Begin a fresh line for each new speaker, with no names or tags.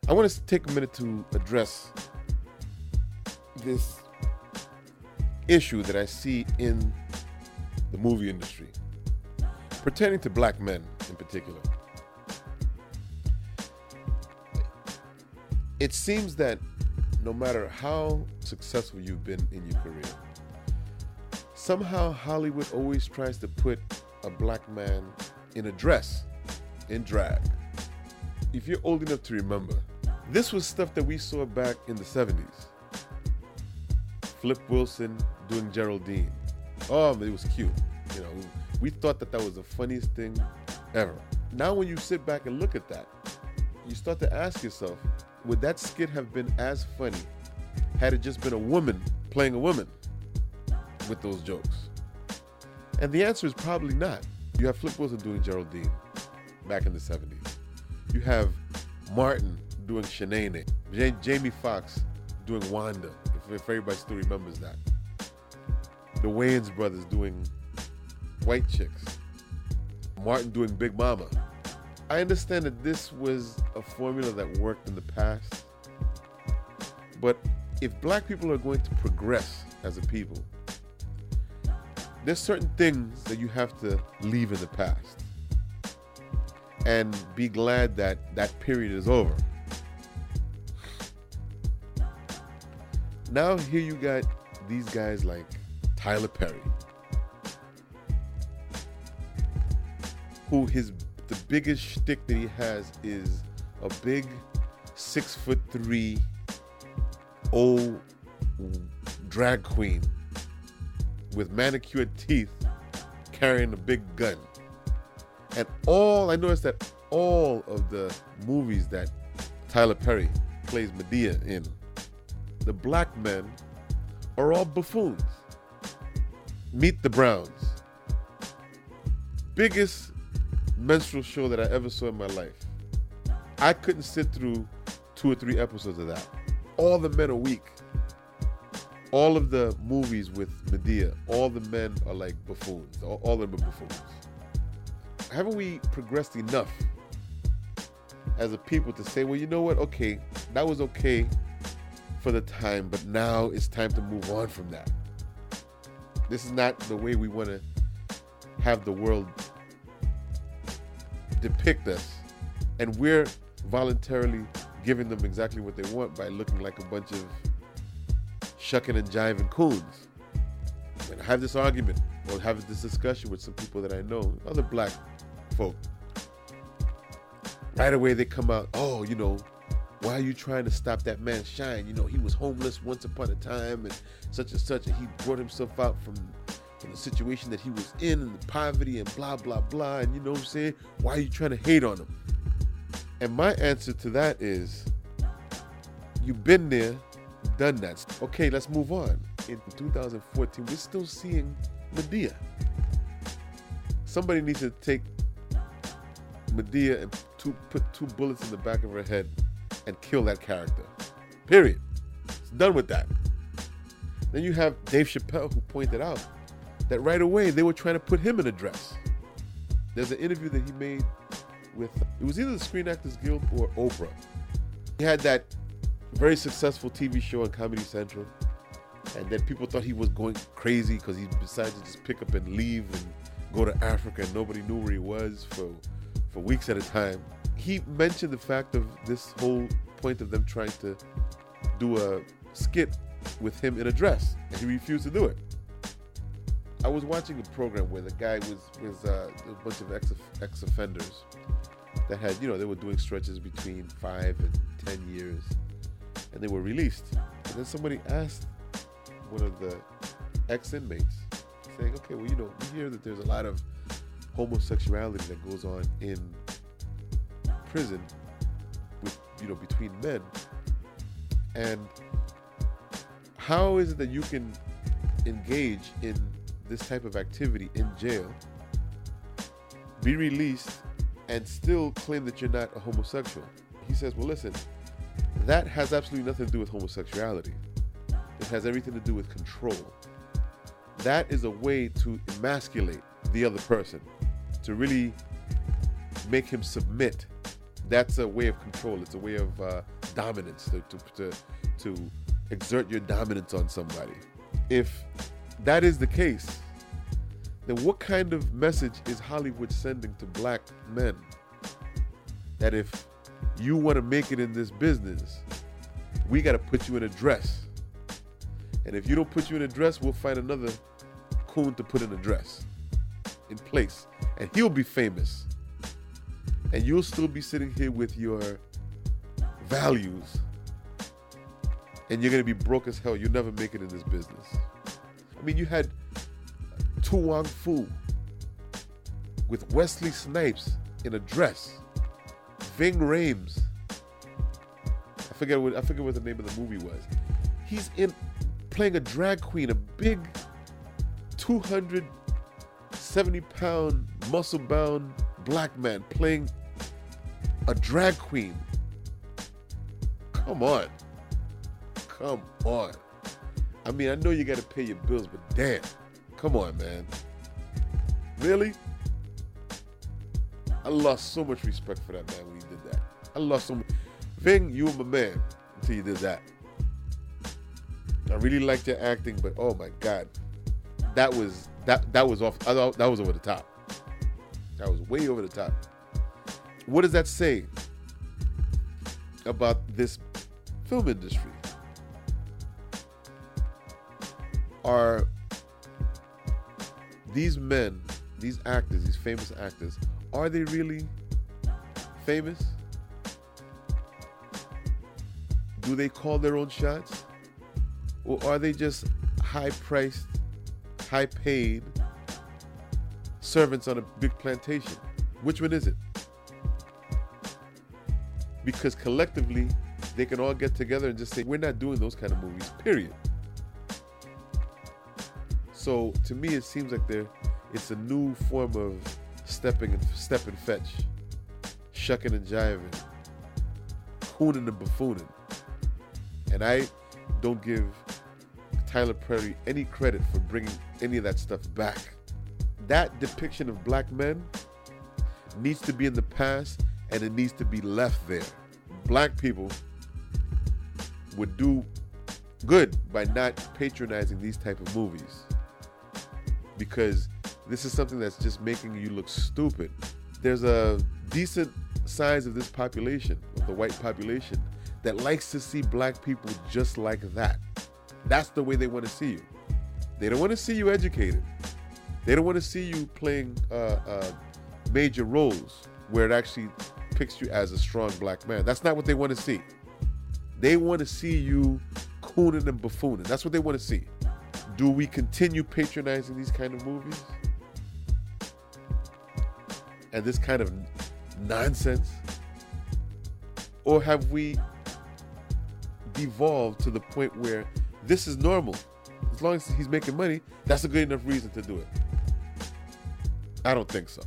I want to take a minute to address this issue that I see in the movie industry, pertaining to black men in particular. It seems that no matter how successful you've been in your career, somehow Hollywood always tries to put a black man in a dress, in drag. If you're old enough to remember, this was stuff that we saw back in the 70s. Flip Wilson doing Geraldine. Oh, it was cute. You know, we thought that was the funniest thing ever. Now when you sit back and look at that, you start to ask yourself, would that skit have been as funny had it just been a woman playing a woman with those jokes? And the answer is probably not. You have Flip Wilson doing Geraldine back in the 70s. You have Martin doing Shanae. Jamie Foxx doing Wanda, if everybody still remembers that. The Wayans brothers doing White Chicks. Martin doing Big Mama. I understand that this was a formula that worked in the past, but if black people are going to progress as a people, there's certain things that you have to leave in the past and be glad that that period is over. Now here you got these guys like Tyler Perry, who the biggest shtick that he has is a big 6'3" old drag queen with manicured teeth carrying a big gun. And I noticed that all of the movies that Tyler Perry plays Medea in, the black men are all buffoons. Meet the Browns. Biggest minstrel show that I ever saw in my life. I couldn't sit through 2 or 3 episodes of that. All the men are weak. All of the movies with Medea, all the men are like buffoons. All of them are buffoons. Haven't we progressed enough as a people to say, well, you know what? Okay, that was okay for the time, but now it's time to move on from that. This is not the way we want to have the world depict us, and we're voluntarily giving them exactly what they want by looking like a bunch of shucking and jiving coons. And I have this argument or have this discussion with some people that I know, other black folk. Right away they come out, oh, you know, why are you trying to stop that man's shine? You know, he was homeless once upon a time and such, and he brought himself out from the situation that he was in and the poverty and blah, blah, blah. And you know what I'm saying? Why are you trying to hate on him? And my answer to that is, you've been there, done that. Okay, let's move on. In 2014, we're still seeing Medea. Somebody needs to take Medea and put 2 bullets in the back of her head and kill that character. Period. It's done with that. Then you have Dave Chappelle, who pointed out that right away they were trying to put him in a dress. There's an interview that he made with, it was either the Screen Actors Guild or Oprah. He had that very successful TV show on Comedy Central, and then people thought he was going crazy because he decided to just pick up and leave and go to Africa, and nobody knew where he was for weeks at a time. He mentioned the fact of this whole point of them trying to do a skit with him in a dress, and he refused to do it. I was watching a program where the guy was a bunch of ex-offenders that had, you know, they were doing stretches between 5 and 10 years, and they were released. And then somebody asked one of the ex-inmates, saying, okay, well, you know, we hear that there's a lot of homosexuality that goes on in prison with, you know, between men. And how is it that you can engage in this type of activity in jail, be released, and still claim that you're not a homosexual? He says, well, listen, that has absolutely nothing to do with homosexuality. It has everything to do with control. That is a way to emasculate the other person, to really make him submit That's a way of control. It's a way of dominance, to exert your dominance on somebody. If that is the case, then what kind of message is Hollywood sending to black men? That if you want to make it in this business, we got to put you in a dress. And if you don't put you in a dress, we'll find another coon to put in a dress in place. And he'll be famous. And you'll still be sitting here with your values. And you're going to be broke as hell. You'll never make it in this business. I mean, you had Tu Wong Fu with Wesley Snipes in a dress. Ving Rhames. I forget what the name of the movie was. He's in playing a drag queen, a big 270-pound, muscle-bound black man playing a drag queen. Come on. Come on. I mean, I know you got to pay your bills, but damn. Come on, man. Really? I lost so much respect for that man when he did that. I lost so much. Ving, you were my man until you did that. I really liked your acting, but oh my God. That was off. That was over the top. That was way over the top. What does that say about this film industry? Are these men, these actors, these famous actors, are they really famous? Do they call their own shots? Or are they just high-priced, high-paid servants on a big plantation? Which one is it? Because collectively, they can all get together and just say, we're not doing those kind of movies, period. So to me, it seems like it's a new form of step and fetch, shucking and jiving, cooning and buffooning. And I don't give Tyler Perry any credit for bringing any of that stuff back. That depiction of black men needs to be in the past, and it needs to be left there. Black people would do good by not patronizing these type of movies, because this is something that's just making you look stupid. There's a decent size of this population, of the white population, that likes to see black people just like that. That's the way they want to see you. They don't want to see you educated. They don't want to see you playing major roles where it actually picks you as a strong black man. That's not what they want to see. They want to see you cooning and buffooning. That's what they want to see. Do we continue patronizing these kind of movies? And this kind of nonsense? Or have we devolved to the point where this is normal? As long as he's making money, that's a good enough reason to do it. I don't think so.